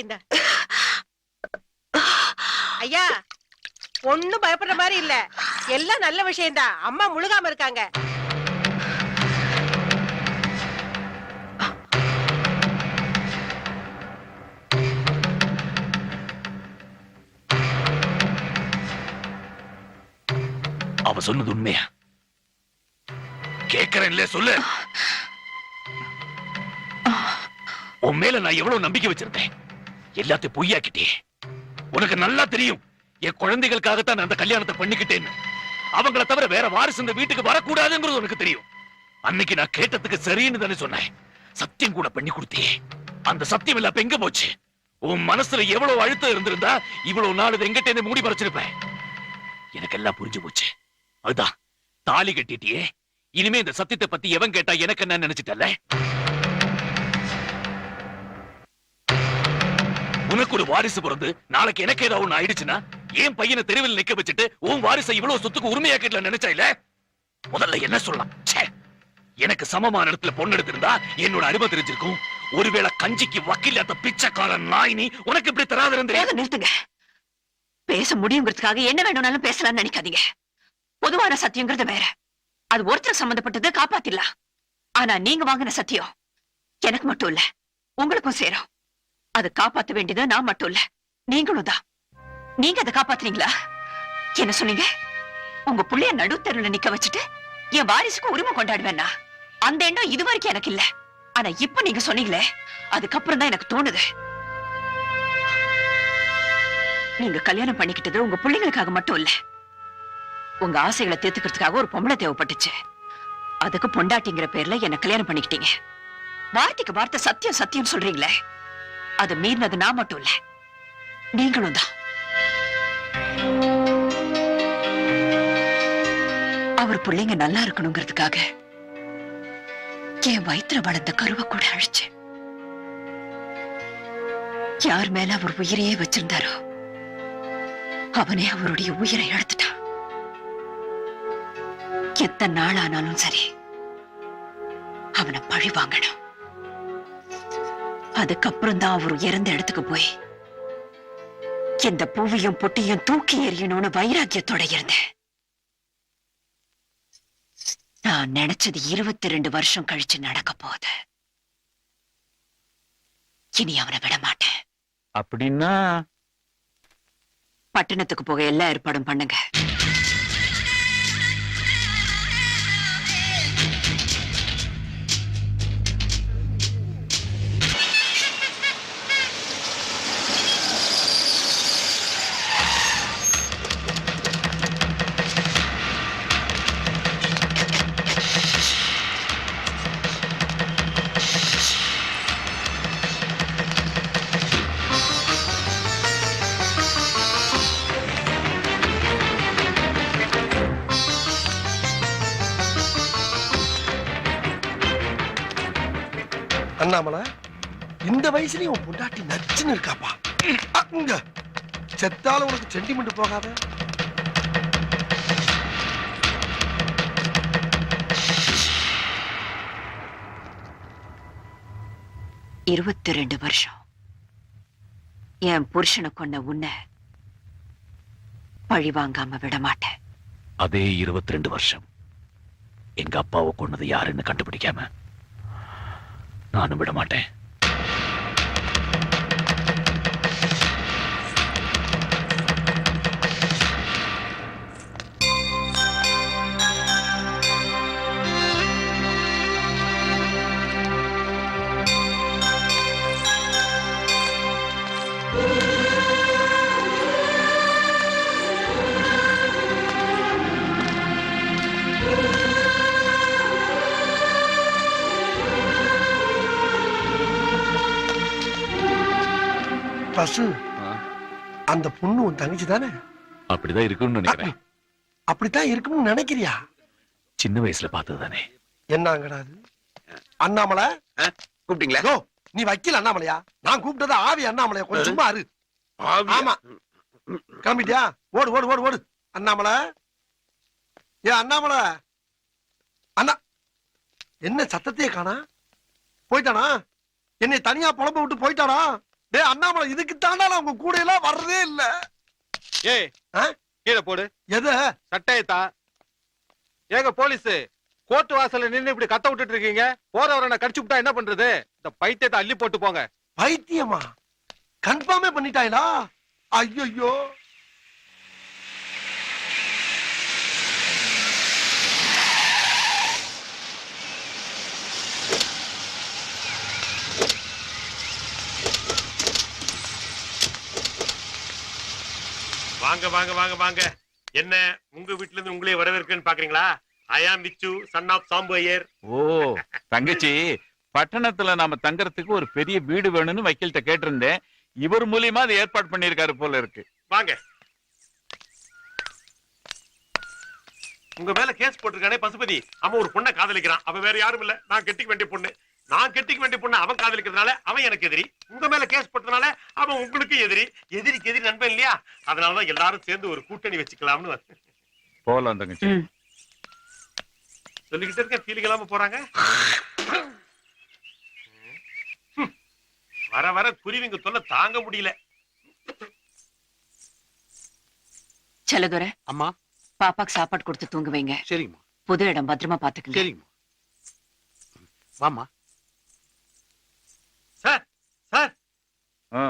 இந்த ஐயா ஒண்ணும் பயப்படுற மாதிரி இல்ல, எல்லாம் நல்ல விஷயம்தான். அம்மா முழுகாம இருக்காங்க. அவ சொன்னது உண்மையா? கேக்குறேன்ல, சொல்லு. உன் மேல நான் எவ்வளவு நம்பிக்கை வச்சிருந்தேன், எல்லாத்தையும் பொய்யாக்கிட்டே. உனக்கு நல்லா தெரியும் என் குழந்தைகளுக்காகத்தான் நான் அந்த கல்யாணத்தை பண்ணிக்கிட்டேன்னு. அவங்கள தவிர வேற வாரிசு இந்த வீட்டுக்கு வரக்கூடாதுங்கிறது உனக்கு தெரியும். அன்னைக்கு நான் கேட்டதுக்கு சரின்னு தானே சொன்னேன். சத்தியம் கூட பண்ணி கொடுத்தே. அந்த சத்தியம் இல்ல அப்ப எங்க போச்சு? உன் மனசுல எவ்வளவு அழுத்தம் இருந்திருந்தா இவ்வளவு நாள் இதை எங்கிட்ட மூடி மறைச்சிருப்பேன். எனக்கு எல்லாம் புரிஞ்சு போச்சு. அதுதான் தாலி கட்டிட்டியே, இனிமே இந்த சத்தியத்தை பத்தி எவன் கேட்டா எனக்கு என்ன நினைச்சிட்டல? உனக்கு ஒரு வாரிசு பிறந்து நாளைக்கு எனக்கு ஏதாவது ஒண்ணு ஆயிடுச்சுன்னா ஏன் பையனை தெருவில் நிக்க வச்சுட்டு உன் வாரிசை இவ்வளவு சொத்துக்கு உரிமையாக்கிடல நினைச்சா இல்ல? முதல்ல என்ன சொல்லலாம்? எனக்கு சமமான இடத்துல பொண்ணு எடுத்திருந்தா என்னோட அருமை தெரிஞ்சிருக்கும். ஒருவேளை கஞ்சிக்கு வக்கீலாத்த பிச்சைக்காரன் நாய் நீ உனக்கு இப்படி தராது இருந்தே. நிறுத்துங்க. பேச முடியுங்கிறதுக்காக என்ன வேணும்னாலும் பேசலாம்னு நினைக்காதீங்க. பொதுவான சத்தியங்கிறது வேற. அது ஒருத்தர் சம்பந்தப்பட்டது, காப்பாத்திடலாம். ஆனா நீங்க வாங்கின சத்தியம் எனக்கு மட்டும் இல்ல, உங்களுக்கும் சேரும். அது காப்பாத்த வேண்டியது நான் மட்டும் இல்ல, நீங்களும் தான். நீங்க அதை காப்பாத்துறீங்களா? என்ன சொன்னீங்க? உங்க புள்ளைய நடுத்தருல நிக்க வச்சுட்டு என் வாரிசுக்கு உரிமை கொண்டாடுவேன்னா அந்த எண்ணம் இது வரைக்கும் எனக்கு இல்ல. ஆனா இப்ப நீங்க சொன்னீங்களே, அதுக்கப்புறம் தான் எனக்கு தோணுது. நீங்க கல்யாணம் பண்ணிக்கிட்டது உங்க பிள்ளைங்களுக்காக மட்டும் இல்ல, உங்க ஆசைகளை தீர்த்துக்கிறதுக்காக ஒரு பொம்பளை தேவைப்பட்டுச்சு. அதுக்கு பொண்டாட்டிங்கிற பேர்ல என்ன கல்யாணம் பண்ணிக்கிட்டீங்க. வார்த்தைக்கு வார்த்தை சத்தியம் சத்தியம் சொல்றீங்களே, அது மீறினது நான் மட்டும் இல்ல, நீங்களும் தான். அவர் பிள்ளைங்க நல்லா இருக்கணுங்கிறதுக்காக என் வயிற்றுல வளர்ந்த கருவை கூட அழிச்சு, யார் மேல அவர் உயிரையே வச்சிருந்தாரோ அவனே அவருடைய உயிரை எடுத்துட்டான். எத்தனை நாள் ஆனாலும் சரி அவனை பழி வாங்கணும். அதுக்கப்புறம் தான் அவர் இறந்த இடத்துக்கு போய் இந்த பூவையும் பொட்டியும் தூக்கி எறியணும்னு வைராக்கியத்தோட இருந்தேன். நான் நினைச்சது 22 வருஷம் கழிச்சு நடக்க போகுது. இனி அவனை விட மாட்டேன். அப்படின்னா பட்டணத்துக்கு போக எல்லா ஏற்பாடும் பண்ணுங்க. அண்ணாமலை, இந்த வயசுலயும் உன் பொண்டாட்டி நச்சுன்னு இருக்காப்பா. அங்க செத்தாலும் உனக்கு சென்டிமெண்ட் போகாத. இருபத்தி 2 வருஷம் என் புருஷனை கொண்ட உன்னை பழி வாங்காம விட மாட்டேன். அதே 22 வருஷம் எங்க அப்பாவை கொன்னது யாருன்னு கண்டுபிடிக்காம நானும் விட மாட்டேன். பசு, அந்த பொண்ணு உன் தங்கச்சி தானே? அப்படிதான் இருக்கும்னு நினைக்கிறேன். அப்படித்தான் இருக்கும்னு நினைக்கிறியா? சின்ன வயசுல பார்த்தது தானே. என்னங்கடாது அண்ணாமலை? கூப்பிட்டீங்களா? நீ வக்கீல் அண்ணாமலையா? நான் கூப்பிட்டது ஆவி அண்ணாமலையா? கொஞ்சம் சும்மா இரு. ஆமா, கிளம்பிட்டியா? ஓடு ஓடு ஓடு ஓடு. அண்ணாமலை, ஏ அண்ணாமலை, அண்ணா என்ன சத்தத்தையே காணா? போயிட்டானா? என்னை தனியா புலம்ப விட்டு போயிட்டானா? டேய் அண்ணாமலை இதுக்கு தாண்டா நான் உங்க கூட எல்லாம் வர்றதே இல்ல. ஏய் ஆ? கீழே போடு எது சட்டையத்தா. ஏங்க போலீஸ் கோர்ட் வாசல்ல நின்னு இப்படி கத்த விட்டுட்டு இருக்கீங்க. போறவரை கடிச்சு விட்டா என்ன பண்றது? இந்த பைத்தியத்தை அள்ளி போட்டு போங்க. பைத்தியமா? கன்ஃபார்மே பண்ணிட்டாங்களா? ஐயோ வாங்க வாங்க வாங்க வாங்க. என்ன உங்க வீட்ல இருந்து உங்களே வரவேற்கிறேன்னு பாக்குறீங்களா? ஐ ஆம் விச்சு சன் ஆஃப் சாம்பு ஐயர். ஓ தங்கச்சி, பட்டணத்துல நாம தங்கறதுக்கு ஒரு பெரிய வீடு வேணும்னு வக்கீல்கிட்ட கேட்டிருந்தேன். இவர் மூலியமா அதை ஏற்பாடு பண்ணிருக்காரு போல இருக்கு. வாங்க. உங்க மேல கேஸ் போட்டிருக்கானே பசுபதி, அவன் ஒரு பொண்ணை காதலிக்கிறான். அவன் வேற யாரும் இல்ல, நான் கட்டிக்க வேண்டிய பொண்ணு. நான் கட்டிக்க வேண்டிய பொண்ணு அவன் காதலிக்கிறதுனால அவன் எனக்கு எதிரி. உங்க மேல கேஸ் போட்டதுனால அவன் உங்களுக்கு எதிரி. எதிரிக்கு எதிரி நண்பன் இல்லையா? அதனாலதான் எல்லாரும் சேர்ந்து ஒரு கூட்டணி வச்சுக்கலாம்னு போலாம் தங்கச்சி. சொல்லிக்கிட்டு இருக்க. ஃபீலிங் இல்லாம போறாங்க. வர வர குருவிங்க தொல்லை தாங்க முடியல. செல்லதுரை, அம்மா பாப்பாக்கு சாப்பாடு கொடுத்து தூங்க வைங்க. சரிங்கம்மா. புது இடம் பத்திரமா பாத்துக்கங்க. சரிங்கம்மா. வாமா. சார் சார், ஆ,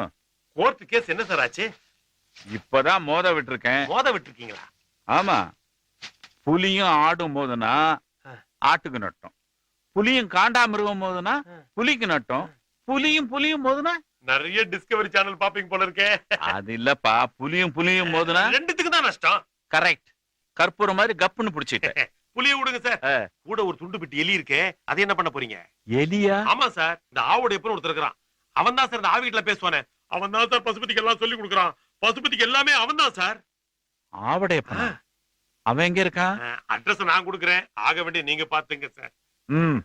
கோர்ட் கேஸ் என்ன சார் ஆச்சு? இப்பதான் மோத விட்டுருக்கேன். மோத விட்டுருக்கீங்களா? ஆமா, புலியும் ஆடும் போதுனா ஆட்டுக்கு நட்டம், புலியும் காண்டாமிருகம் போதுனா புலிக்கு நட்டம், புலியும் போதுனா நிறைய டிஸ்கவரி சேனல் பாப்பீங்க போல இருக்கே. அது இல்லப்பா, புலியும் போதுனா ரெண்டுத்துக்கு தான் நஷ்டம். கரெக்ட். கற்பூரம் மாதிரி கப்புன்னு புடிச்சிட்டேன். புளிய விடுங்க சார். கூட ஒரு துண்டு பிட்டு எலி இருக்கே, அது என்ன பண்ண போறீங்க? எலியா? ஆமா சார், இந்த ஆவோட எப்ப ஒருத்தர் இருக்கிறான். அவன் தான் சார் இந்த ஆவி வீட்டுல பேசுவானே. அவன் தான் சார் பசுபதிக்கு எல்லாம் சொல்லி கொடுக்குறான். பசுபதிக்கு எல்லாமே அவன் தான் சார். ஆவடையப்பா, அவன் எங்க இருக்கான்? அட்ரஸ் நான் கொடுக்குறேன், ஆக வேண்டிய நீங்க பாத்துங்க சார். ம்,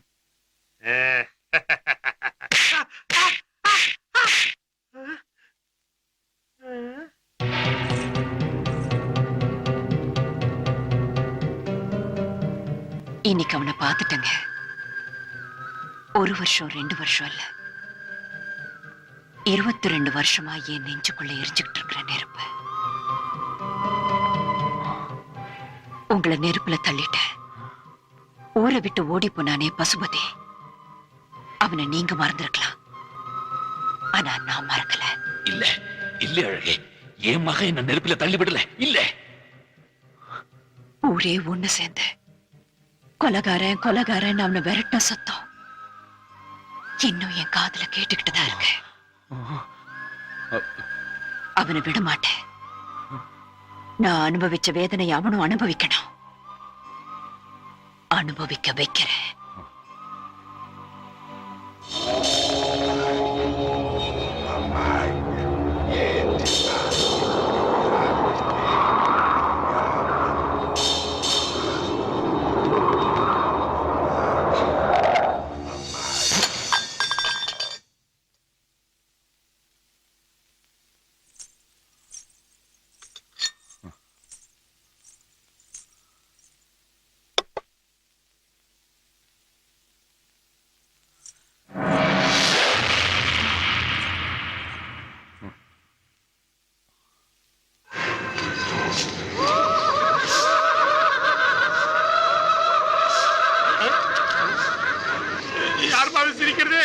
இன்னைக்கு அவனை பாத்துட்டேங்க. 1 வருஷம் 2 வருஷம் இல்ல, 22 வருஷமா என் நெஞ்சுக்குள்ள எரிஞ்சுக்கிட்டு இருக்கிற நெருப்பு. உங்களை நெருப்புல தள்ளிட்டேன். ஊரை விட்டு ஓடி போனானே பசுபதி, அவனை நீங்க மறந்திருக்கலாம். ஆனா நான் மறக்கல. இல்ல இல்ல அழகே, என் மகன் என்ன நெருப்பில தள்ளி விடல. இல்ல, ஊரே ஒண்ணு சேர்ந்து கொலகாரன் அவனை விரட்ட சத்தம் இன்னும் என் காதுல கேட்டுக்கிட்டுதான் இருக்கு. அவனை விட மாட்டேன். நான் அனுபவிச்ச வேதனை அவனும் அனுபவிக்கணும். அனுபவிக்க வைக்கிறேன். யாருமா சிரிக்கிறது?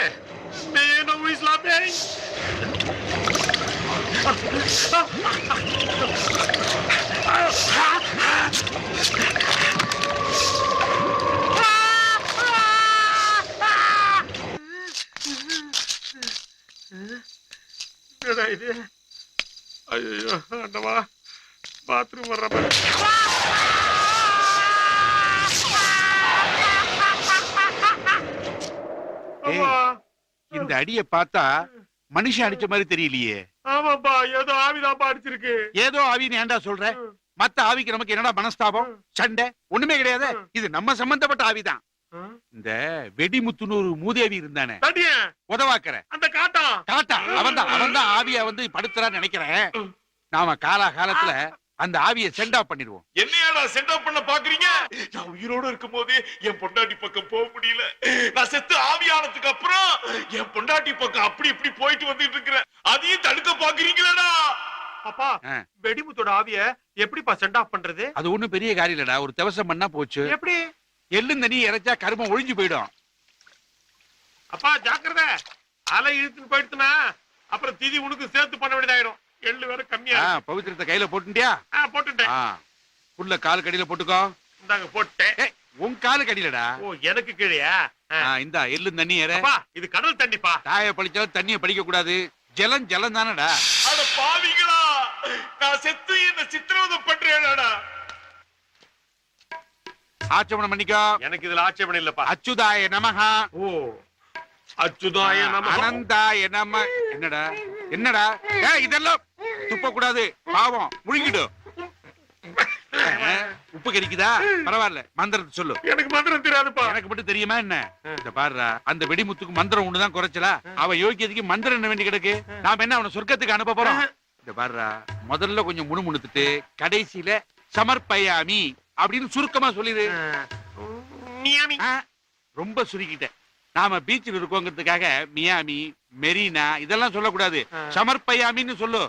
இது ஐயோ ஆண்டவா, பாத்ரூம் வர்ற இந்த அடிய பார்த்தா மனுஷன் அடிச்ச மாதிரி தெரியலையே. ஆமாப்பா, ஏதோ ஆவிதாப்பா அடிச்சிருக்கு. ஏதோ ஆவின்னு ஏன்டா சொல்ற? மத்த ஆவிக்கு நமக்கு என்னடா மனஸ்தாபம், சண்டை? ஒண்ணுமே கிடையாது. இது நம்ம சம்பந்தப்பட்ட ஆவிதான். இந்த வெடிமுத்துன்னு ஒரு மூதேவி இருந்தானே, உதவாக்கற அந்த காட்டா அவன்தான் ஆவியா வந்து படுத்துறான்னு நினைக்கிறேன். நாம காலத்துல அந்த ஆவியை சென்ட் ஆஃப் பண்ணிடுவோம். என்னையாடா சென்ட் ஆஃப் பண்ண பாக்குறீங்க? நான் உயிரோட இருக்கும் போதே என் பொண்டாட்டி பக்கம் போக முடியல. நான் செத்து ஆவியானதுக்கு அப்புறம் என் பொண்டாட்டி பக்கம் அப்படி இப்படி போயிட்டு வந்துட்டு இருக்கிறேன். அதையும் தடுக்க பாக்குறீங்களா? அப்பா ஆ. வெடிமுத்தோட ஆவிய எப்படிப்பா சென்ட் ஆஃப் பண்றது? அது ஒண்ணும் பெரிய காரியம் இல்லடா, ஒரு தவசம் பண்ணா போச்சு. எப்படி? எள்ளும் தண்ணி இறைச்சா கருமம் ஒழிஞ்சு போயிடும். அப்பா ஜாக்கிரதை, அலை இழுத்துன்னு போயிடுச்சுனா அப்புறம் திதி உனக்கு சேர்த்து பண்ண வேண்டியதாயிடும். எள்ளு வேற கம்மியா இருக்கு. பவித்திரத்தை கையில போட்டுட்டியா? போட்டுட்டேன். புள்ள கால் கடியில போட்டுக்கோ. இந்தாங்க போட்டேன். ஏய், உன் காலு கடியிலடா. ஓ எனக்கு கீழையா? இந்தா எள்ளும் தண்ணி ஏற. அப்பா இது கடல் தண்ணிப்பா. தாய பழிச்சாலும் தண்ணிய படிக்க கூடாது. ஜலம் ஜலம் தானடா. அட பாவிங்களா, நான் செத்து என்ன சித்திரவதை பண்றேன்டா. ஆச்சமனம் பண்ணிக்கோ. எனக்கு இதுல ஆட்சேபணம் இல்லப்பா. அச்சுதாய நமஹ. ஓ அச்சுதாய நமஹ. அனந்தாய நம. என்னடா என்னடா? இதெல்லாம் துப்ப கூடாது, பாவம் முழுங்கிடு. உப்பு கறிக்குதா? பரவாயில்ல, மந்திரத்தை சொல்லு. எனக்கு மந்திரம் தெரியாதுப்பா. எனக்கு மட்டும் தெரியுமா என்ன? இந்த பாருடா, அந்த வெடிமுத்துக்கு மந்திரம் ஒண்ணுதான் குறைச்சலா? அவ யோகியதுக்கு மந்திரம் என்ன வேண்டி கிடக்கு? நாம என்ன அவனை சொர்க்கத்துக்கு அனுப்ப போறோம்? இந்த பாருடா, முதல்ல கொஞ்சம் முணுமுணுத்துட்டு கடைசியில சமர்ப்பயாமி அப்படின்னு சுருக்கமா சொல்லிடு. மியாமி. ரொம்ப சுருக்கிட்டேன். நாம பீச்சில் இருக்கோங்கிறதுக்காக மியாமி, மெரினா இதெல்லாம் சொல்லக்கூடாது. சமர்ப்பயாமின்னு சொல்லு.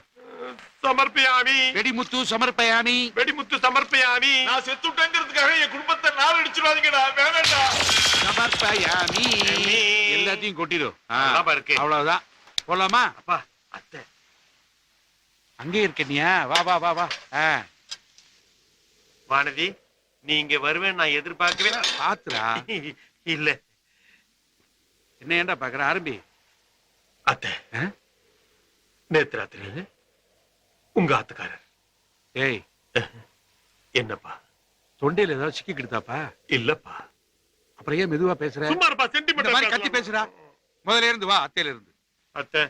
சமர்ப்பயாமி. வெடிமுத்து சமர்ப்பயாமி. வெடிமுத்து சமர்ப்பயாமி. நான் செத்துட்டேங்கிறதுக்காக என் குடும்பத்தை நாள் அடிச்சிடாதீங்கடா, வேணாம்டா. சமர்ப்பயாமி. எல்லாத்தையும் கொட்டிடும். நல்லாப்பா இருக்கு. அவ்வளவுதான். போலாமா? அப்பா அத்தை அங்கே இருக்கனியா? வா வா வா வா. வானதி, நீ இங்க வருவேன் நான் எதிர்பார்க்கவே பாத்துரா. இல்ல. என்ன ஏன்டா பாக்குற? ஆரம்பி. அத்தை நேத்து ராத்திரி உங்க ஆத்துக்காரர். ஏய், என்னப்பா? தொண்டையில ஏதாவது சிக்கிக்கிடுதாப்பா? இல்லப்பா. அப்புறம் ஏன் மெதுவா பேசுற? சும்மா இருப்பா, இந்த மாதிரி கத்தி சென்டிமெண்ட் பேசுறா. முதல்ல இருந்து வா, அத்தையில இருந்து. அத்தை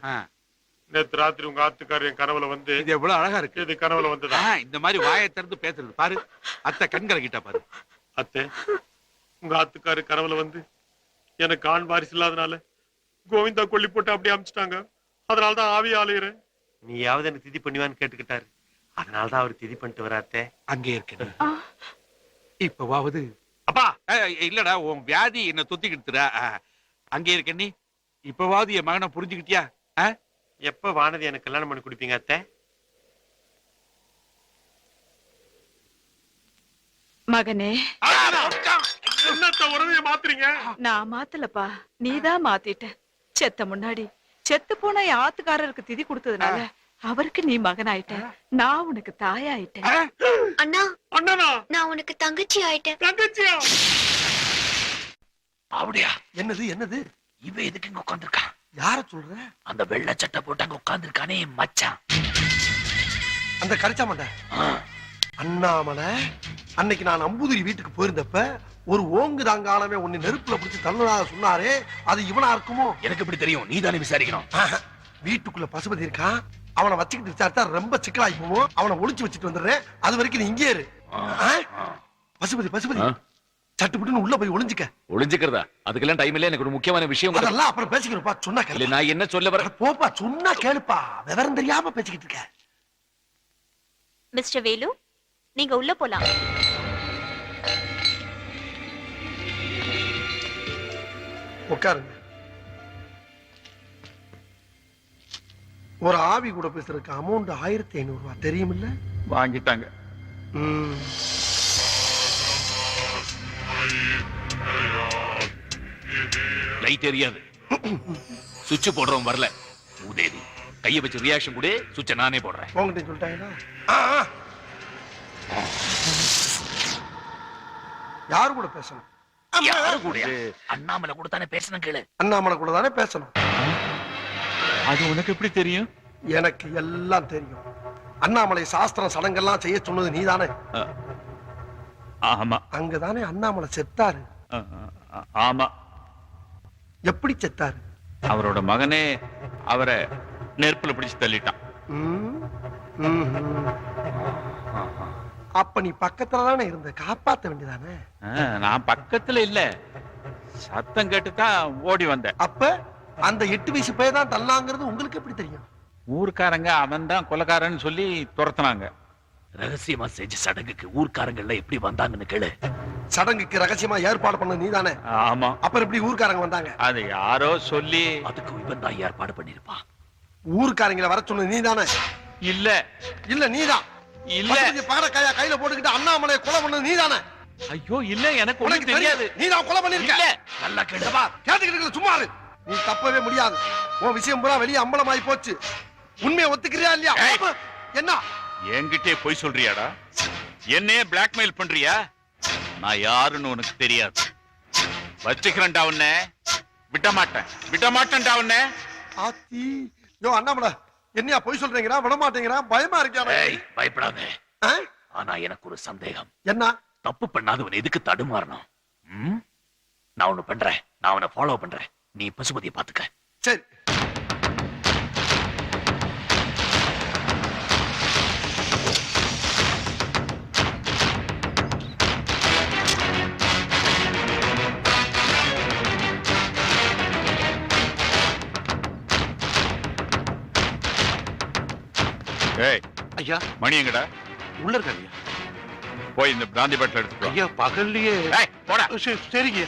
நேத்து ராத்திரி உங்க ஆத்துக்காரர் என் கனவுல வந்து. இது எவ்வளவு அழகா இருக்கு. இது கனவுல வந்ததா? இந்த மாதிரி வாயை திறந்து பேசுறது பாரு. அத்தை கண் கலக்கிட்டா பாரு. அத்தை உங்க ஆத்துக்காரர் கனவுல வந்து எனக்கு ஆண் வாரிசு இல்லாதனால கோவிந்தா கொல்லி போட்டு அப்படியே அமிச்சிட்டாங்க. அதனாலதான் ஆவி ஆலையிறேன். நீயாவது எனக்கு திதி பண்ணுவான்னு கேட்டுக்கிட்டாரு. அதனாலதான் அவர் திதி பண்ணிட்டு வராத்தே. அங்கே இருக்க. இப்பவாவது. அப்பா இல்லடா, உன் வியாதி என்ன தொத்திக்கிட்டுடா. அங்கே இருக்க நீ. இப்பவாவது என் மகனை புரிஞ்சுக்கிட்டியா? எப்ப வானதி எனக்கு கல்யாணம் பண்ணி கொடுப்பீங்க அத்தை? மகனே, என்னத்த உறவைய மாத்துறீங்க? நான் மாத்தலப்பா, நீதான் மாத்திட்ட. செத்த முன்னாடி செத்து போன என் ஆத்துக்காரருக்கு திதி கொடுத்ததுனால அவருக்கு நீ மகனாயிட்ட, நான் உனக்கு தாயாயிட்டேன். அண்ணா, அண்ணனா நான் உனக்கு தங்கச்சி ஆயிட்டேன். தங்கச்சியா? அப்படியா? என்னது என்னது? இவன் எதுக்கு இங்க உட்கார்ந்திருக்கான்? யார சொல்ற? அந்த வெள்ளை சட்டை போட்டு அங்க உட்கார்ந்திருக்கானே மச்சான். அந்த கரைச்சா மாட்ட அண்ணாமலை. அன்னைக்கு நான் அம்புதிரி வீட்டுக்கு போயிருந்தப்ப ஒரு ஓங்கு தாங்காலமே உன்னை நெருப்புல பிடிச்சு தள்ளதாக சொன்னாரே, அது இவனா இருக்குமோ? எனக்கு எப்படி தெரியும்? நீ தானே விசாரிக்கணும். வீட்டுக்குள்ள பசுபதி இருக்கான். அவனை வச்சுக்கிட்டு விசாரித்தா ரொம்ப சிக்கலாகி போவோம். அவனை ஒளிச்சு வச்சுட்டு வந்துடுறேன். அது வரைக்கும் நீ இங்கே இரு. பசுபதி பசுபதி சட்டுப்புட்டுன்னு உள்ள போய் ஒளிஞ்சுக்க. ஒளிஞ்சுக்கிறதா? அதுக்கெல்லாம் டைம் இல்ல. எனக்கு ஒரு முக்கியமான விஷயம். அதெல்லாம் அப்புறம் பேசிக்கிறப்பா. சொன்னா கேளு. நான் என்ன சொல்ல வர? போப்பா, சொன்னா கேளுப்பா. விவரம் தெரியாம பேசிக்கிட்டு இருக்க. மிஸ்டர் வேலு, நீங்க உள்ள போலாம். உட்காருங்க. ஒரு ஆவி கூட பேசுறதுக்கு அமௌண்ட் 1500 ரூபாய் தெரியுமில்ல? வாங்கிட்டாங்க. லைட் எரியாது. சுவிட்ச் போடுறோம் வரல. உதேதி கைய வச்சு ரியாக்ஷன் கூட சுவிட்ச நானே போடுறேன். உங்ககிட்ட சொல்லிட்டாங்களா? யாரு கூட பேசணும்? யாரு கூட? அண்ணாமலை கூட தானே பேசணும். கேளு. அண்ணாமலை கூட தானே பேசணும். அது உனக்கு எப்படி தெரியும்? எனக்கு எல்லாம் தெரியும். அண்ணாமலை சாஸ்திரம் சடங்கெல்லாம் செய்ய சொன்னது நீதானே? ஆமா. அங்கதானே அண்ணாமலை செத்தாரு. ஆமா. எப்படி செத்தாரு? அவரோட மகனே அவரை நெருப்புல பிடிச்சு தள்ளிட்டான். அப்ப நீ பக்கத்துல தானே இருந்த, காப்பாத்த வேண்டியதானே? நான் பக்கத்துல இல்ல, சத்தம் கேட்டுதான் ஓடி வந்தேன். அப்ப அந்த 8 வயசு பையன் தான் தள்ளாங்கிறது உங்களுக்கு எப்படி தெரியும்? ஊர்க்காரங்க அவன் தான் கொலைக்காரன்னு சொல்லி துரத்துனாங்க. ரகசியமா செஞ்ச சடங்குக்கு ஊர்க்காரங்க எப்படி வந்தாங்கன்னு கேளு. சடங்குக்கு ரகசியமா ஏற்பாடு பண்ண நீதானே? ஆமா. அப்புறம் எப்படி ஊர்க்காரங்க வந்தாங்க? அது யாரோ சொல்லி. அதுக்கு இவன் தான் ஏற்பாடு பண்ணிருப்பான். ஊருக்காரங்களை வர சொன்னது நீதானே? இல்ல இல்ல நீதான். இல்ல பகடக்காயா கையில போட்டுக்கிட்டு அண்ணாமலையை கொலை பண்ணது நீதானே? ஐயோ இல்ல எனக்கு உனக்கு ஒண்ணும் தெரியாது. நீதான் கொலை பண்ணிருக்க. இல்ல நல்லா கேட்டு கேட்டுக்கிட்டு இருக்கல, சும்மா இரு. நீ தப்பவே முடியாது. உன் விஷயம் பூரா வெளியே அம்பலமாயி போச்சு. உண்மையை ஒத்துக்கிறியா இல்லையா? ஏய். என்ன என்கிட்டே போய் சொல்றியாடா? என்னையே பிளாக்மெயில் பண்றியா? நான் யாருன்னு உனக்கு தெரியாது. வச்சுக்கிறேன்டா உன்னை. விட மாட்டேன்டா உன்னை. ஆத்தி யோ அண்ணாமலை என்னையா போய் சொல்றீங்களா? விட மாட்டேங்கிறா, பயமா இருக்கியா? ஏய், பயப்படாத. ஆனா எனக்கு ஒரு சந்தேகம். என்ன? தப்பு பண்ணாதவன் எதுக்கு தடுமாறணும்? நான் ஒண்ணு பண்றேன். நான் அவனை ஃபாலோ பண்றேன். நீ பசுபதியை பாத்துக்க. சரி. ஏய் ஐயா மணி எங்கடா? உள்ள இருக்காங்க போய் இந்த பிராந்தி பாட்டில் எடுத்துக்கோ. ஐயா. பகல்லையே போடா. சரிங்க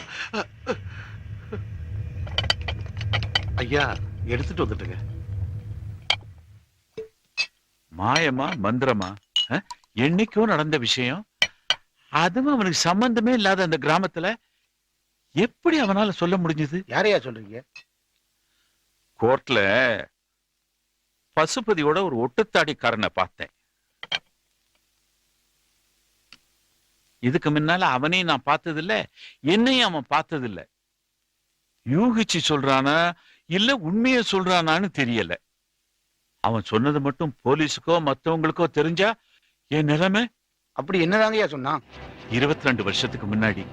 ஐயா, எடுத்துட்டு வந்துட்டுங்க. மாயமா மந்திரமா? என்னைக்கும் நடந்த விஷயம். அதுவும் அவனுக்கு சம்பந்தமே இல்லாத அந்த கிராமத்துல எப்படி அவனால சொல்ல முடிஞ்சது? யாரையா சொல்றீங்க? கோர்ட்ல பசுபதியோட ஒரு ஒட்டுத்தாடிக்காரனை பார்த்தேன். இதுக்கு முன்னால அவனையும் நான் பார்த்ததில்ல, என்னையும் அவன் பார்த்ததில்ல. யூகிச்சு சொல்றானா இல்ல உண்மையை சொல்றானான்னு தெரியல. அவன் சொன்னது மட்டும் போலீஸுக்கோ மத்தவங்களுக்கோ தெரிஞ்சா என் நிலைமை. அப்படி என்னதாங்கய்யா சொன்னான்? 22 வருஷத்துக்கு முன்னாடி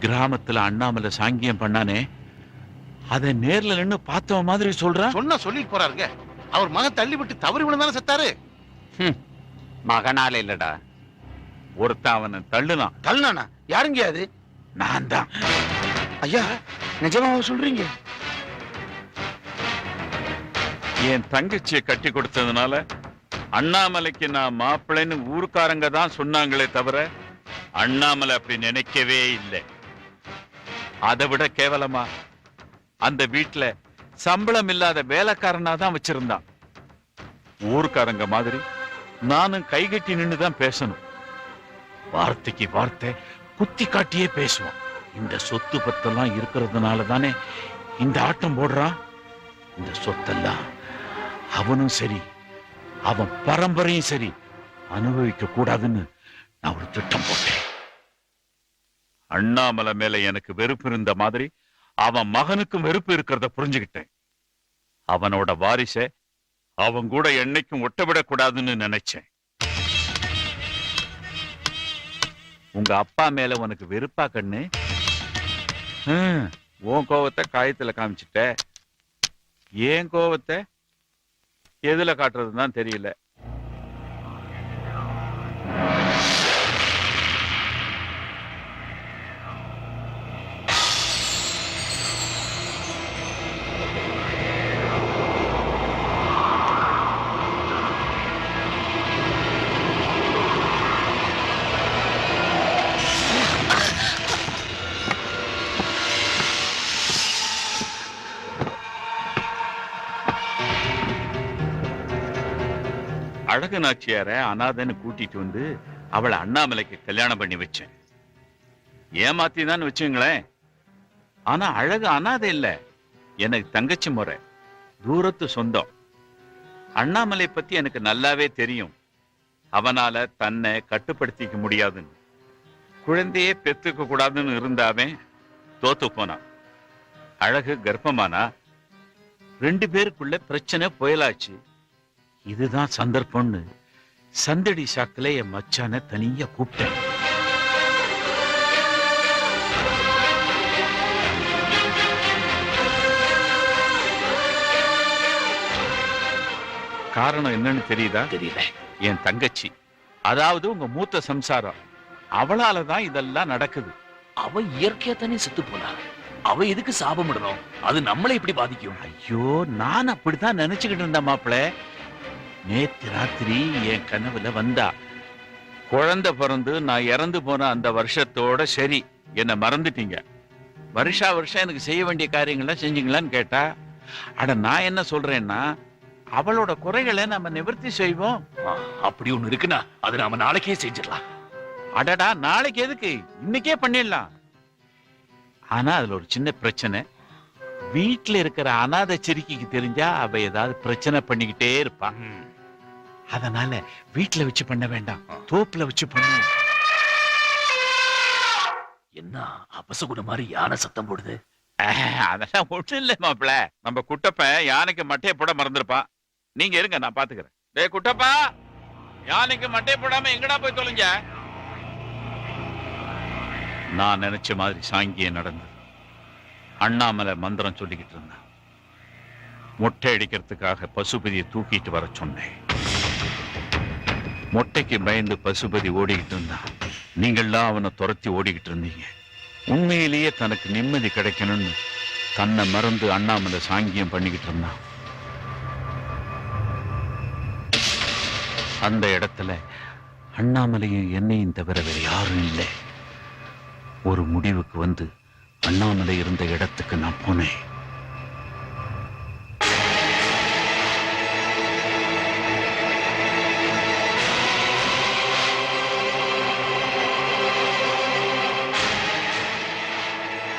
கிராமத்துல அண்ணாமலை சாங்கியம் பண்ணானே, அதை நேர்ல நின்னு பார்த்தவன் மாதிரி சொல்றான். சொன்னா சொல்லிட்டு போறாருங்க. அவர் மகன் தள்ளி விட்டு தவறி விழுந்தானே செத்தாரு. மகனால இல்லடா, ஒருத்தன் அவனை தள்ளுனான். தள்ளுனானா? யாருங்க அது? நான் தான். ஐயா நிஜமாவா சொல்றீங்க? என் தங்கச்சியை கட்டி கொடுத்ததுனால அண்ணாமலைக்கு நான் மாப்பிள்ளைன்னு ஊருக்காரங்க தான் சொன்னாங்களே தவிர அண்ணாமலை அப்படி நினைக்கவே இல்லை. அதை விட கேவலமா அந்த வீட்டுல சம்பளம் இல்லாத வேலைக்காரனா தான் வச்சிருந்தான். ஊருக்காரங்க மாதிரி நானும் கைகட்டி நின்னுதான் பேசணும். வார்த்தைக்கு வார்த்தை குத்தி காட்டியே பேசுவான். இந்த சொத்து பத்தெல்லாம் இருக்கிறதுனால தானே இந்த ஆட்டம் போடுறான். இந்த சொத்தெல்லாம் அவனும் சரி அவன் பரம்பரையும் சரி அனுபவிக்க கூடாதுன்னு நான் ஒரு திட்டம் போட்டேன். அண்ணாமலை மேல எனக்கு வெறுப்பு இருந்த மாதிரி அவன் மகனுக்கும் வெறுப்பு இருக்கிறத புரிஞ்சுக்கிட்டேன். அவனோட வாரிச அவன் கூட என்னைக்கும் ஒட்டவிடக்கூடாதுன்னு நினைச்சேன். உங்க அப்பா மேல உனக்கு வெறுப்பா கண்ணு? உன் கோவத்தை காயத்துல காமிச்சிட்ட. ஏன் கோவத்தை எதுல காட்டுறதுதான் தெரியல. அழகு நாச்சியார அனாதைன்னு கூட்டிட்டு வந்து அவளை அண்ணாமலைக்கு கல்யாணம் பண்ணி வச்சேன். ஏமாத்தி தான் வச்சுங்களேன். ஆனா அழகு அனாதை இல்ல, எனக்கு தங்கச்சி முறை, தூரத்து சொந்தம். அண்ணாமலை பத்தி எனக்கு நல்லாவே தெரியும். அவனால தன்னை கட்டுப்படுத்திக்க முடியாதுன்னு, குழந்தையே பெத்துக்க கூடாதுன்னு இருந்தாவே தோத்து போனான். அழகு கர்ப்பமானா 2 பேருக்குள்ள பிரச்சனை புயலாச்சு. இதுதான் சந்தர்ப்பம்னு சந்தடி சாக்குல என் மச்சான தனியா கூப்பிட்டேன். காரணம் என்னன்னு தெரியுதா? தெரியல. என் தங்கச்சி, அதாவது உங்க மூத்த சம்சாரம், அவளாலதான் இதெல்லாம் நடக்குது. அவ இயற்கையா தானே செத்து போனா. அவ எதுக்கு சாபமிடணும்? அது நம்மளை எப்படி பாதிக்கும்? ஐயோ, நான் அப்படித்தான் நினைச்சுக்கிட்டு இருந்தேன் மாப்பிள்ள. நேத்து ராத்திரி என் கனவுல வந்தா. குழந்தை பிறந்து நான் இறந்து போன அந்த வருஷத்தோட சரி, என்ன மறந்துட்டீங்க. வருஷா வருஷம் எனக்கு செய்ய வேண்டிய காரியங்கள்லாம் செஞ்சீங்களான்னு கேட்டா, அட நான் என்ன சொல்றேன்னா, அவளோட குறைகளை நம்ம நிவர்த்தி செய்வோம். அப்படி ஒண்ணு இருக்குன்னா அது நாம நாளைக்கே செஞ்சிடலாம். அடடா, நாளைக்கு எதுக்கு, இன்னைக்கே பண்ணிடலாம். ஆனா அதுல ஒரு சின்ன பிரச்சனை. வீட்டுல இருக்கிற அனாதை சிறுக்கிக்கு தெரிஞ்சா அவ ஏதாவது பிரச்சனை பண்ணிக்கிட்டே இருப்பா. அதனால வீட்டுல வச்சு பண்ண வேண்டாம், தோப்புல வச்சு பண்ணுவோம். என்ன அபசகுண மாதிரி யானை சத்தம் போடுது? அதெல்லாம் ஒண்ணு இல்ல மாப்பிள, நம்ம குட்டப்ப யானைக்கு மட்டையை போட மறந்துருப்பான். நீங்க இருங்க, நான் பாத்துக்கிறேன். டேய் குட்டப்பா, யானைக்கு மட்டையை போடாம எங்கடா போய் தொலைஞ்ச? நான் நினைச்ச மாதிரி சாங்கியம் நடந்தது. அண்ணாமலை மந்திரம் சொல்லிக்கிட்டு இருந்தான். மொட்டை அடிக்கிறதுக்காக பசுபதியை தூக்கிட்டு வர சொன்னேன். மொட்டைக்கு பயந்து பசுபதி ஓடிக்கிட்டு இருந்தான். நீங்கள்லாம் அவனை துரத்தி ஓடிக்கிட்டு இருந்தீங்க. உண்மையிலேயே தனக்கு நிம்மதி கிடைக்கணும்னு தன்னை மறந்து அண்ணாமலை சாங்கியம் பண்ணிக்கிட்டு இருந்தான். அந்த இடத்துல அண்ணாமலையும் என்னையும் தவிர வேற யாரும் இல்லை. ஒரு முடிவுக்கு வந்து அண்ணாமலை இருந்த இடத்துக்கு நான் போனேன்.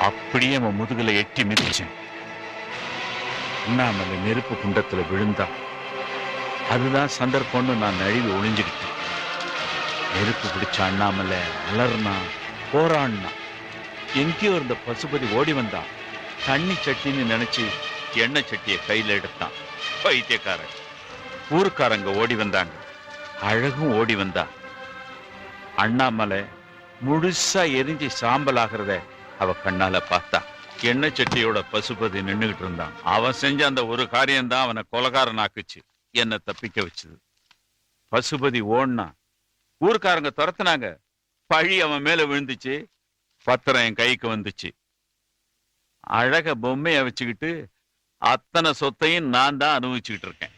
அப்படியே அவன் முதுகுல எட்டி மிதிச்சேன். அண்ணாமலை நெருப்பு குண்டத்துல விழுந்தா. அதுதான் சந்தர்ப்பம்னு நான் நழுவி ஒளிஞ்சுக்கிட்டேன். நெருப்பு பிடிச்ச அண்ணாமலை அலர்னா, போராடினா. எங்கேயோ இருந்த பசுபதி ஓடி வந்தான். தண்ணி சட்டின்னு நினைச்சு எண்ணெய் சட்டியை கையில எடுத்தான். பைத்தியக்காரன். ஊருக்காரங்க ஓடி வந்தாங்க. அழகும் ஓடி வந்தா. அண்ணாமலை முழுசா எரிஞ்சு சாம்பல் ஆகிறத அவ கண்ணால பார்த்தா. எண்ணெய் சட்டியோட பசுபதி நின்னுகிட்டு இருந்தான். அவன் செஞ்ச அந்த ஒரு காரியம்தான் அவனை கொலகாரன் ஆக்குச்சு, என்னை தப்பிக்க வச்சது. பசுபதி ஓடினா. ஊருக்காரங்க துரத்துனாங்க. பழி அவன் மேல விழுந்துச்சு. பத்திரம் என் கைக்கு வந்துச்சு. அழக பொம்மைய வச்சுக்கிட்டு அத்தனை சொத்தையும் நான் தான் அனுபவிச்சுக்கிட்டு இருக்கேன்.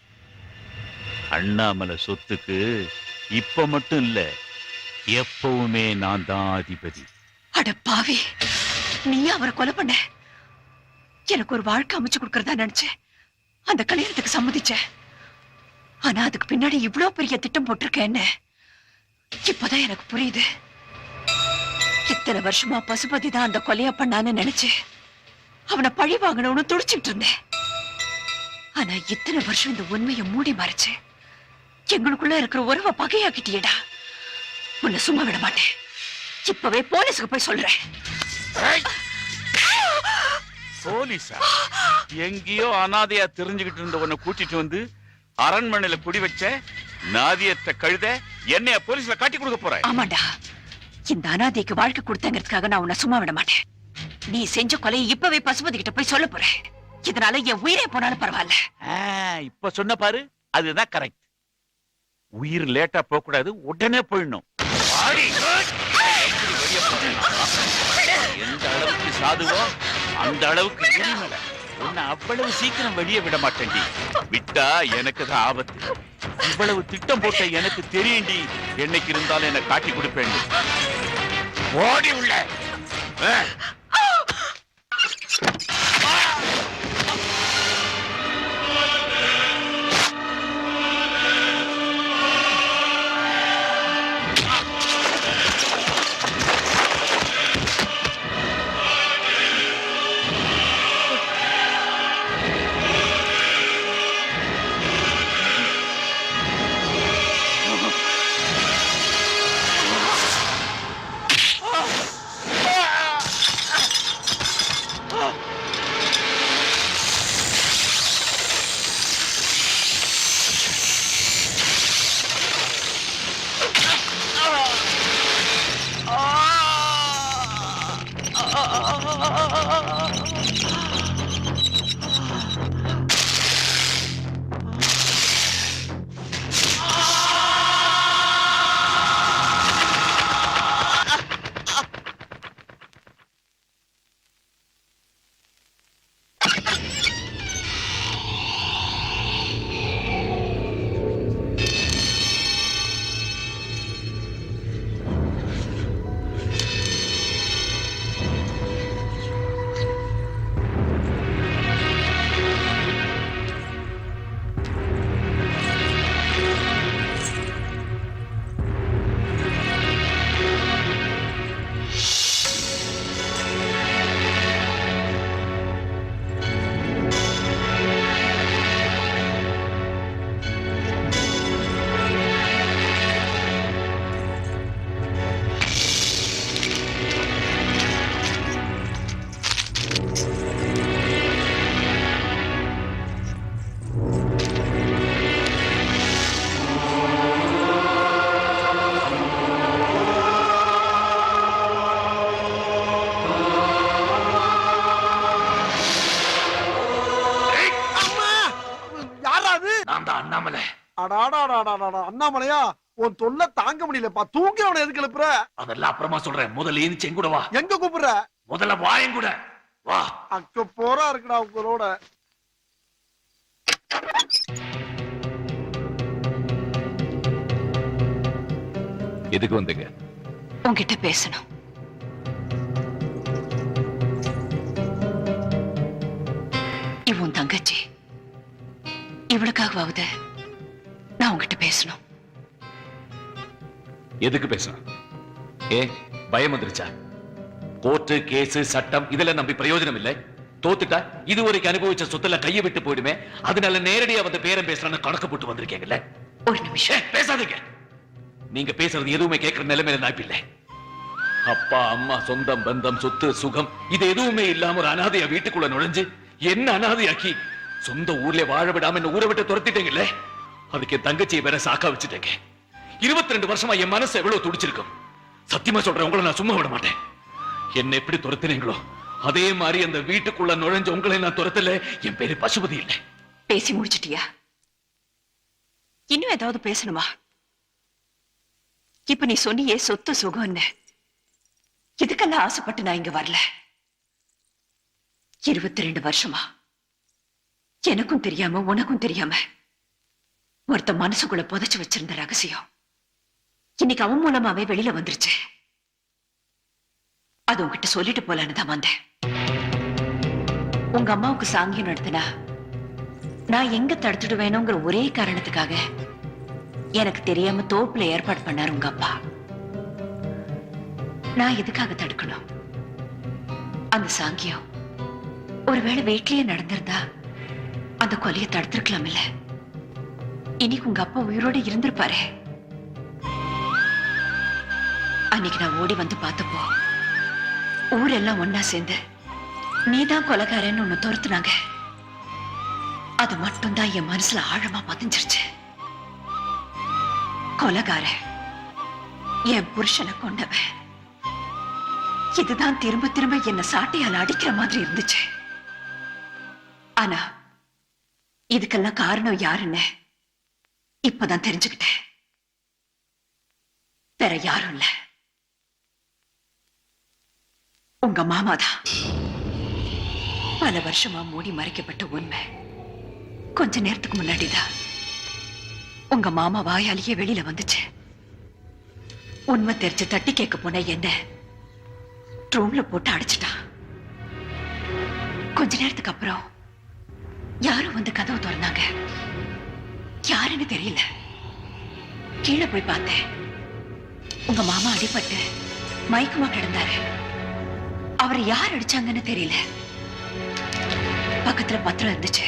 அண்ணாமலை சொத்துக்கு இப்ப மட்டும் இல்ல, எப்பவுமே நான் தான் அதிபதி. அட பாவி, நீ அவரை கொலை பண்ண. எனக்கு ஒரு வாழ்க்கை அமைச்சு கொடுக்கறதா நினைச்சேன். அந்த கல்யாணத்துக்கு சம்மதிச்சேன். ஆனா அதுக்கு பின்னாடி இவ்வளவு பெரிய திட்டம் போட்டிருக்கேன்னு இப்பதான் எனக்கு புரியுது. இத்தனை வருஷமா பசுபதி தான் அந்த கொலையா பண்ணான்னு நினைச்சு அவனை பழி வாங்கணும்னு துடிச்சுட்டு இருந்தேன். ஆனா இத்தனை வருஷம் இந்த உண்மையை மூடி மறைச்சு எங்களுக்குள்ள இருக்கிற உறவை பகையாக்கிட்டியடா. உன்னை சும்மா விட மாட்டேன். இப்பவே போலீஸுக்கு போய் சொல்றேன். போலீஸா? எங்கேயோ அனாதையா தெரிஞ்சுக்கிட்டு இருந்த உன்னை கூட்டிட்டு வந்து அரண்மனையில குடி வச்ச நாதியத்தை கழுத என்னைய போலீஸ்ல காட்டி கொடுக்க போற? ஆமாண்டா, இந்த அனாதைக்கு வாழ்க்கை கொடுத்தங்கிறதுக்காக நான் உன்னை சும்மா விட மாட்டேன். நீ செஞ்ச கொலையை இப்பவே பசுபதி கிட்ட போய் சொல்ல போறேன். இதனால என் உயிரே போனாலும் பரவாயில்ல. இப்ப சொன்ன பாரு, அதுதான் கரெக்ட். உயிர் லேட்டா போக கூடாது, உடனே போயிடணும். எந்த அளவுக்கு சாதுவோ அந்த அளவுக்கு எரிமல. உன்னை அவ்வளவு சீக்கிரம் வெளியே விட மாட்டேன்டி. விட்டா எனக்கு தான் ஆபத்து. இவ்வளவு திட்டம் போட்ட எனக்கு தெரியும்டி. என்னைக்கு இருந்தாலும் என்ன காட்டி கொடுப்பேன். ஓடி உள்ள. நான் தான் அண்ணாமலை. அடாடாடாடாடா அண்ணாமலையா, உன் தொல்லை தாங்க முடியலப்பா. தூங்கி அவனை எதுக்கு எழுப்புற? அதெல்லாம் அப்புறமா சொல்றேன். முதல்ல ஏஞ்சி என் கூட வா. எங்க கூப்பிடுற? முதல்ல வா என் கூட வா. அக்க போரா இருக்குடா உங்களோட. எதுக்கு வந்தீங்க? உன்கிட்ட பேசணும். இவன் தங்கச்சி, இவளுக்காகவாவது நான் உன்கிட்ட பேசணும். எதுக்கு பேசணும்? ஏ பயம் வந்துருச்சா? கோர்ட்டு கேஸ் சட்டம் இதெல்லாம் நம்பி பிரயோஜனம் இல்லை. தோத்துட்டா இது வரைக்கும் அனுபவிச்ச சொத்துல கையை விட்டு போயிடுமே. அதனால நேரடியா வந்து பேரம் பேசலான்னு கணக்கு போட்டு வந்திருக்கீங்கல்ல. ஒரு நிமிஷம் பேசாதீங்க. நீங்க பேசுறது எதுவுமே கேட்கிற நிலைமையில நான் இல்ல. அப்பா அம்மா சொந்தம் பந்தம் சொத்து சுகம் இது எதுவுமே இல்லாம ஒரு அனாதையா வீட்டுக்குள்ள நுழைஞ்சு என்ன அனாதையாக்கி சொந்த ஊர்ல வாழ விடாம என்ன ஊரை விட்டு துரத்திட்டீங்கல்ல. அதுக்கு என் தங்கச்சியை வேற சாக்கா வச்சுட்டேங்க. 22 வருஷமா என் மனசு எவ்வளவு துடிச்சிருக்கும். சத்தியமா சொல்றேன், உங்களை நான் சும்மா விட மாட்டேன். என்ன எப்படி துரத்தினீங்களோ அதே மாதிரி அந்த வீட்டுக்குள்ள நுழைஞ்ச உங்களை நான் துரத்தல. என் பேரு பசுபதி இல்லை. பேசி முடிச்சிட்டியா? இன்னும் ஏதாவது பேசணுமா? இப்ப நீ சொன்னியே சொத்து சுகம்னு, இதுக்கெல்லாம் ஆசைப்பட்டு நான் இங்க வரல. 22 வருஷமா எனக்கும் தெரியாம உனக்கும் தெரியாம ஒருத்த மனசுக்குள்ள புதைச்சு வச்சிருந்த ரகசியம் இன்னைக்கு அவன் மூலமாவே வெளியில வந்துருச்சு. அது உன்கிட்ட சொல்லிட்டு போலான்னு தான் வந்தேன். உங்க அம்மாவுக்கு சாங்கியம் நடத்தினா நான் எங்க தடுத்துடுவேணுங்கிற ஒரே காரணத்துக்காக எனக்கு தெரியாம தோப்புல ஏற்பாடு பண்ணாரு உங்க அப்பா. நான் எதுக்காக தடுக்கணும்? அந்த சாங்கியம் ஒருவேளை வீட்லயே நடந்திருந்தா அந்த கொலையை தடுத்திருக்கலாம் இல்ல. இன்னைக்கு உங்க அப்பா உயிரோட இருந்திருப்பாரு. அன்னைக்கு நான் ஓடி வந்து பார்த்தப்போ ஊரெல்லாம் ஒன்னா சேர்ந்து நீதான் கொலைகாரன்னு ஒண்ணு துரத்துனாங்க. அது மட்டும்தான் என் மனசுல ஆழமா பதிஞ்சிருச்சு. கொலைகார என் புருஷனை கொண்டவன். இதுதான் திரும்ப திரும்ப என்ன சாட்டையால அடிக்கிற மாதிரி இருந்துச்சு. ஆனா இதுக்கெல்லாம் காரணம் யாருன்னு இப்பதான் தெரிஞ்சுக்கிட்டேன். வேற யாரும் இல்ல, உங்க மாமாதான். பல வருஷமா மூடி மறைக்கப்பட்ட உண்மை கொஞ்ச நேரத்துக்கு முன்னாடிதான் உங்க மாமா வாயாலேயே வெளியில வந்துச்சு. உண்மை தெரிஞ்சு தட்டி கேட்க போன என்ன ரூம்ல போட்டு அடைச்சிட்டான். கொஞ்ச நேரத்துக்கு அப்புறம் யாரும் வந்து கதவு திறந்தாங்க. யாருன்னு தெரியல. கீழே போய் பார்த்தேன். உங்க மாமா அடிபட்டு மயக்கமா கிடந்தாரு. அவரை யார் அடிச்சாங்கன்னு தெரியல. பக்கத்துல பத்திரம் இருந்துச்சு.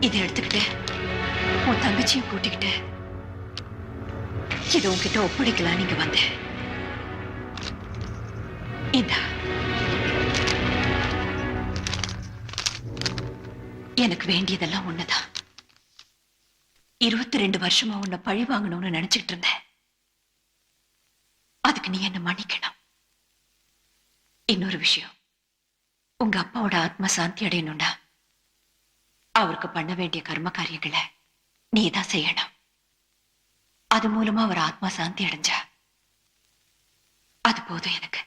இதை எடுத்துக்கிட்டு உன் தங்கச்சியும் கூட்டிக்கிட்டு இதை உன்கிட்ட ஒப்படைக்கலாம் நீங்க வந்தேன். இந்தா, எனக்கு வேண்டியதெல்லாம் ஒண்ணுதான். 22 வருஷமா உன்னை பழி வாங்கணும்னு நினைச்சிட்டு இருந்தேன். அதுக்கு நீ என்ன மன்னிக்கணும். இன்னொரு விஷயம், உங்க அப்பாவோட ஆத்மா சாந்தி அடையணும்னா அவருக்கு பண்ண வேண்டிய கர்ம காரியங்களை நீதான் செய்யணும். அது மூலமா அவர் ஆத்மா சாந்தி அடைஞ்சா அது போதும் எனக்கு.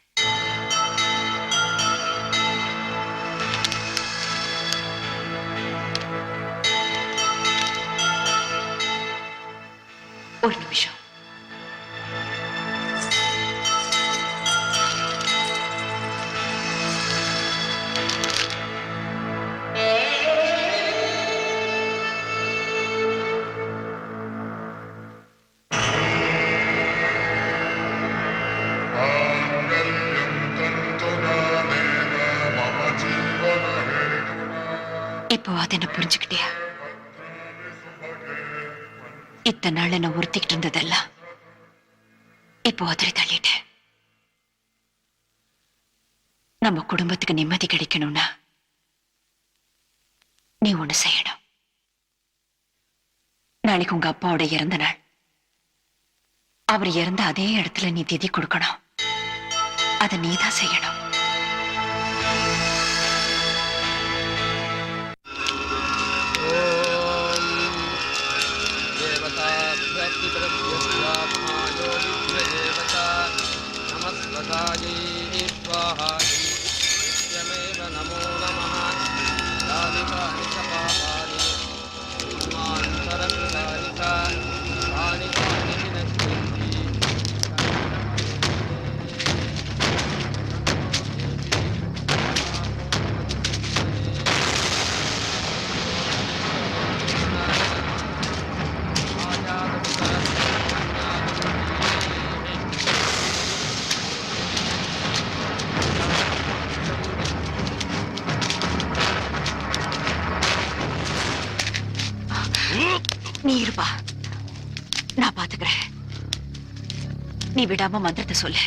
ஒரு நிமிஷம். இப்போ அதை என்ன புரிஞ்சுக்கிட்டியா? இத்தனை நாள் என்ன உறுத்திக்கிட்டு இருந்ததெல்லாம் இப்போ உதறி தள்ளிட்டேன். நம்ம குடும்பத்துக்கு நிம்மதி கிடைக்கணும்னா நீ ஒண்ணு செய்யணும். நாளைக்கு உங்க அப்பாவோட இறந்த நாள். அவர் இறந்த அதே இடத்துல நீ திதி கொடுக்கணும். அதை நீதான் செய்யணும். நீ இருப்பா, நான் பாத்துக்கிறேன். நீ விடாம மந்திரத்தை சொல்லு.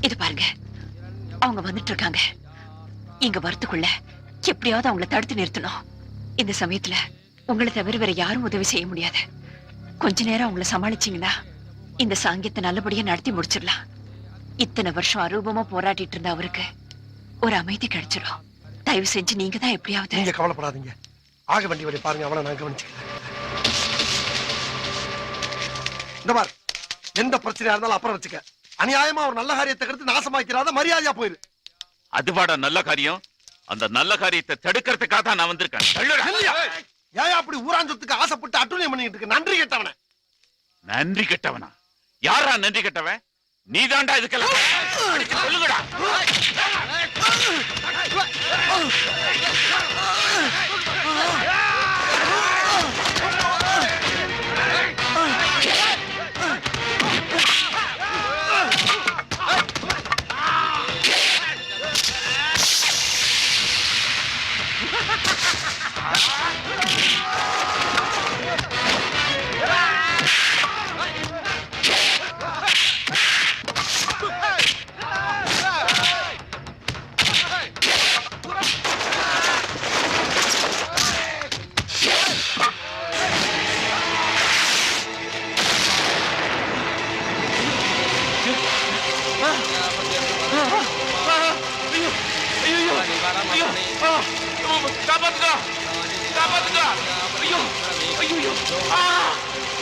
இது பாருங்க, அவங்க வந்துட்டு இருக்காங்க. இங்க வரத்துக்குள்ள எப்படியாவது அவங்கள தடுத்து நிறுத்தணும். இந்த சமயத்துல உங்களை தவிர வேற யாரும் உதவி செய்ய முடியாது. கொஞ்ச நேரம் அவங்கள சமாளிச்சீங்கன்னா இந்த சாங்கியத்தை நல்லபடியா நடத்தி முடிச்சிடலாம். இத்தனை வருஷம் அரூபமா போராடிட்டு இருந்த அவருக்கு ஒரு அமைதி கிடைச்சிடும். தயவு செஞ்சு நீங்க தான் எப்படியாவது. நீங்க கவலைப்படாதீங்க, ஆக வேண்டிய வழி பாருங்க, அவளை நான் கவனிச்சுக்கிறேன். இந்த மாதிரி எந்த பிரச்சனையா இருந்தாலும் அப்புறம் வச்சுக்க. அநியாயமா ஒரு நல்ல காரியத்தை கருத்து நாசமாக்கிறாத, மரியாதையா போயிரு. அதுவாட நல்ல காரியம். அந்த நல்ல காரியத்தை தடுக்கிறதுக்காக தான் நான் வந்திருக்கேன். ஏன் அப்படி ஊராஞ்சத்துக்கு ஆசைப்பட்டு அட்டுழியம் பண்ணிட்டு இருக்க? நன்றி கெட்டவன. நன்றி கெட்டவனா? யாரா நன்றி கெட்டவன்? நீதாண்டா இதுக்கெல்லாம் சொல்லுங்கடா. காப்பாத்துக்கா, காப்பாத்துக்கா. ஐயோ ஐயோ,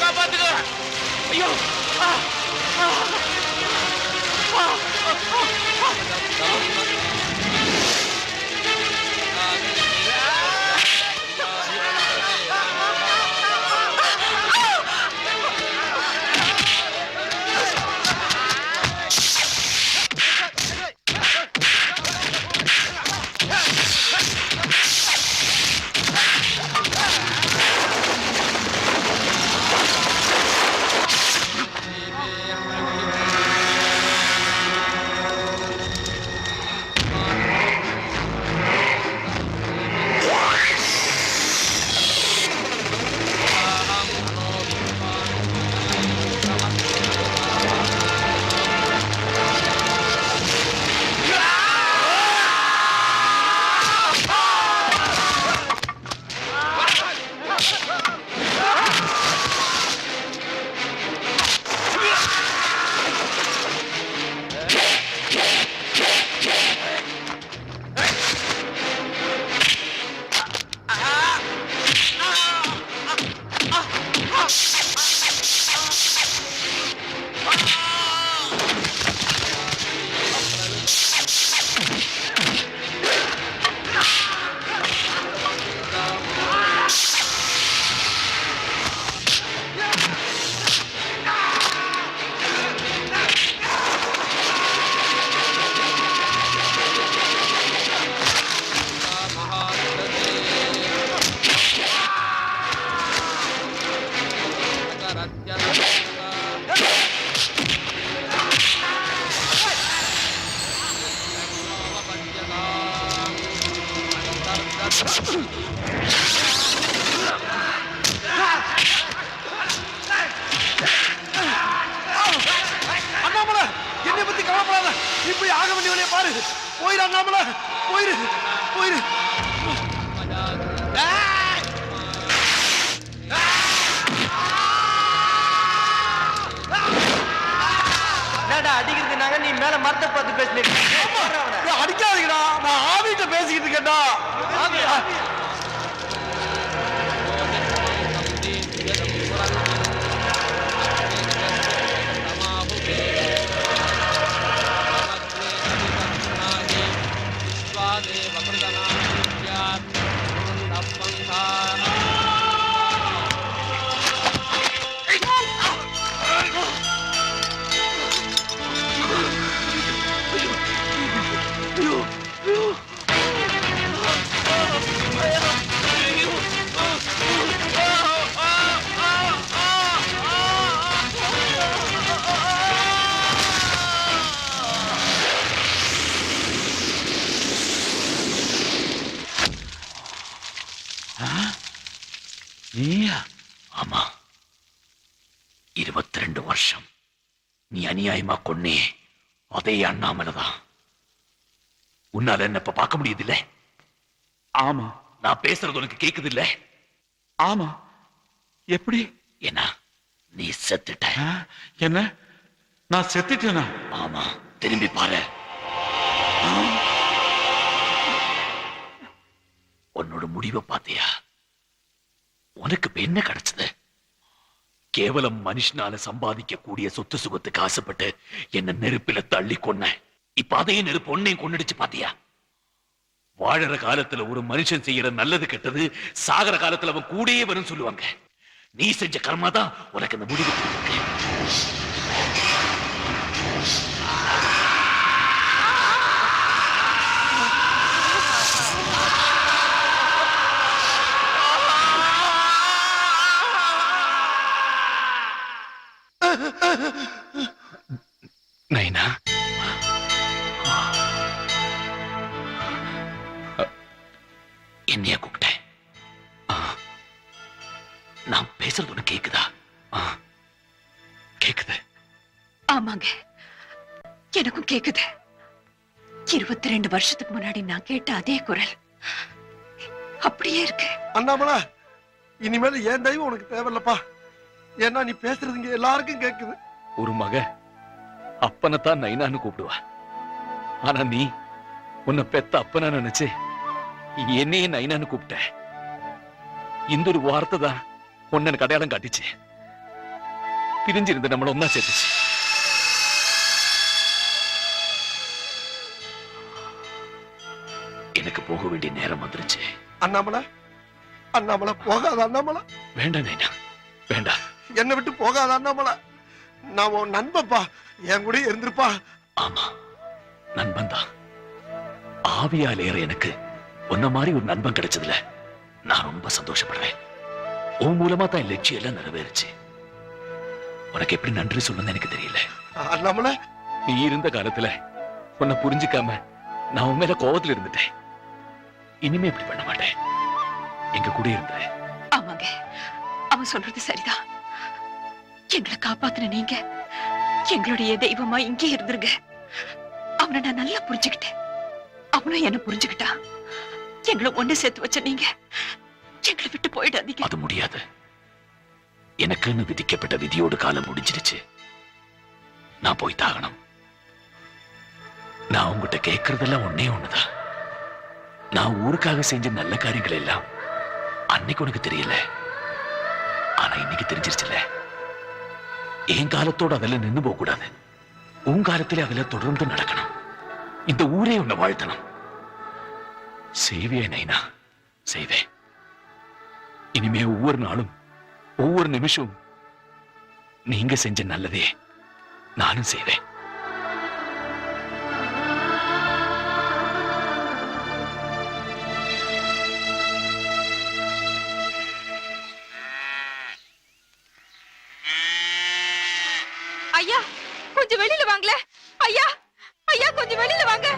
காப்பாத்துக்கா. ஐயோ அண்ணாமலை, என்னை பத்தி கவலைப்படாத. நீ போய் ஆக வேண்டிய வழியை பாரு. போயிரு அண்ணாமலை, போயிரு போயிரு. அடிக்கிறதுனாங்க நீ மேல மரத்தை பார்த்து பேசினீங்க. அடிக்காதீங்கடா, நான் ஆவிட்ட பேசிக்கிட்டு இருக்கேன்டா. நீயா? ஆமா, 22 வருஷம் நீ அநியாயமா கொன்னே அதே அண்ணாமலைதான். உன்னால என்ன இப்ப பார்க்க முடியுது இல்ல? ஆமா. நான் பேசுறது உனக்கு கேக்குது இல்ல? ஆமா. எப்படி? என்ன நீ செத்துட்ட? என்ன நான் செத்துட்டேனா? ஆமா, திரும்பி பாரு. உன்னோட முடிவை பாத்தியா? உனக்கு இப்ப என்ன கிடைச்சது? கேவலம் மனுஷனால சம்பாதிக்க கூடிய சொத்து சுகத்துக்கு ஆசைப்பட்டு என்ன நெருப்பில தள்ளி கொன்ன. இப்ப அதையும் நெருப்பு ஒன்னையும் கொன்னுடுச்சு பாத்தியா? வாழற காலத்துல ஒரு மனுஷன் செய்யற நல்லது கெட்டது சாகர காலத்துல அவன் கூடயே வரும் சொல்லுவாங்க. நீ செஞ்ச கர்மா தான் உனக்கு அந்த முடிவு கொடுத்திருக்கு. நைனா, என்னைய கூப்பிட்டேன். நான் பேசுறது ஒண்ணு கேக்குதா? கேக்குது. ஆமாங்க, எனக்கும் கேக்குது. 22 வருஷத்துக்கு முன்னாடி நான் கேட்ட அதே குரல் அப்படியே இருக்கு. அண்ணாமலை, இனிமேல் ஏன் தெய்வம் உனக்கு தேவையில்லப்பா. ஏன்னா நீ பேசுறது இங்க எல்லாருக்கும் கேக்குது. ஒரு மக அப்பனைத்தான் நைனான்னு கூப்பிடுவா. ஆனா நீ உன்னை பெத்த அப்பனா நினைச்சு என்னையே நைனான்னு கூப்பிட்ட. இந்த ஒரு வார்த்தை தான் உன்னை எனக்கு அடையாளம் காட்டிச்சு. பிரிஞ்சிருந்து நம்மள ஒன்னா சேர்த்துச்சு. எனக்கு போக வேண்டிய நேரம் வந்துருச்சு. அண்ணாமலை, அண்ணாமலை போகாத அண்ணாமலை. வேண்டாம் நைனா, வேண்டாம். என்னை விட்டு போகாத அண்ணாமலை. நான் உன் நண்பப்பா, என் கூட இருந்திருப்பா. ஆமா, நண்பன் தான். ஆவியால் ஏற எனக்கு உன்ன மாதிரி ஒரு நண்பன் கிடைச்சதுல நான் ரொம்ப சந்தோஷப்படுறேன். உன் மூலமா தான் என் லட்சியம் எல்லாம் நிறைவேறுச்சு. உனக்கு எப்படி நன்றி சொல்லணும்னு எனக்கு தெரியல. அண்ணாமலை, நீ இருந்த காலத்துல உன்னை புரிஞ்சுக்காம நான் உன் மேல கோவத்துல இருந்துட்டேன். இனிமே இப்படி பண்ண மாட்டேன். எங்க கூட இருந்த. ஆமாங்க, அவன் சொல்றது சரிதான். எங்களை காப்பாத்துன நீங்க எங்களுடைய தெய்வமா இங்கே இருந்துருங்க. அவனை நான் நல்லா புரிஞ்சுக்கிட்டேன், அவனும் என்ன புரிஞ்சுக்கிட்டான். எங்களை ஒண்ணு சேர்த்து வச்ச நீங்க எங்களை விட்டு போயிடாதீங்க. அது முடியாது. எனக்குன்னு விதிக்கப்பட்ட விதியோடு காலம் முடிஞ்சிருச்சு. நான் போய் தாகணும். நான் உங்ககிட்ட கேட்கறதெல்லாம் ஒன்னே ஒண்ணுதான். நான் ஊருக்காக செஞ்ச நல்ல காரியங்கள் எல்லாம் அன்னைக்கு உனக்கு தெரியல, ஆனா இன்னைக்கு தெரிஞ்சிருச்சுல. என் காலத்தோட அதெல்லாம் நின்னு போக கூடாது. உன் காலத்திலே அதெல்லாம் தொடர்ந்து நடக்கணும். இந்த ஊரே உன்னை வாழ்த்தணும். செய்வே நைனா, செய்வே. இனிமே ஒவ்வொரு நாளும் ஒவ்வொரு நிமிஷம் நீங்க செஞ்ச நல்லதே நானும் செய்வேன். ஐயா, கொஞ்சம் வெளியில வாங்களே. ஐயா, ஐயா, கொஞ்சம் வெளியில வாங்க.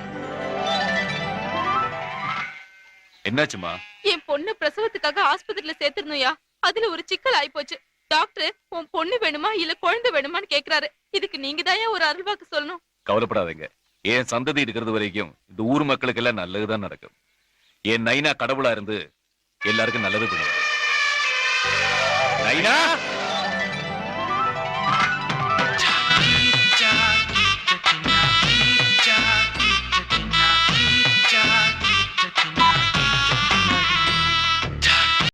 என்னாச்சுமா? என் பொண்ணு பிரசவத்துக்காக ஆஸ்பத்திரியில சேர்த்திருந்தோம்யா. அதுல ஒரு சிக்கல் ஆயிப்போச்சு. டாக்டர் உன் பொண்ணு வேணுமா இல்ல குழந்தை வேணுமான்னு கேக்குறாரு. இதுக்கு நீங்க தான் ஒரு அருள்வாக்கு சொல்லணும். கவலைப்படாதீங்க. என் சந்ததி இருக்கிறது வரைக்கும் இந்த ஊர் மக்களுக்கு எல்லாம் நல்லதுதான் நடக்கும். என் நைனா கடவுளா இருந்து எல்லாருக்கும் நல்லது பண்ணுவாரு. நைனா!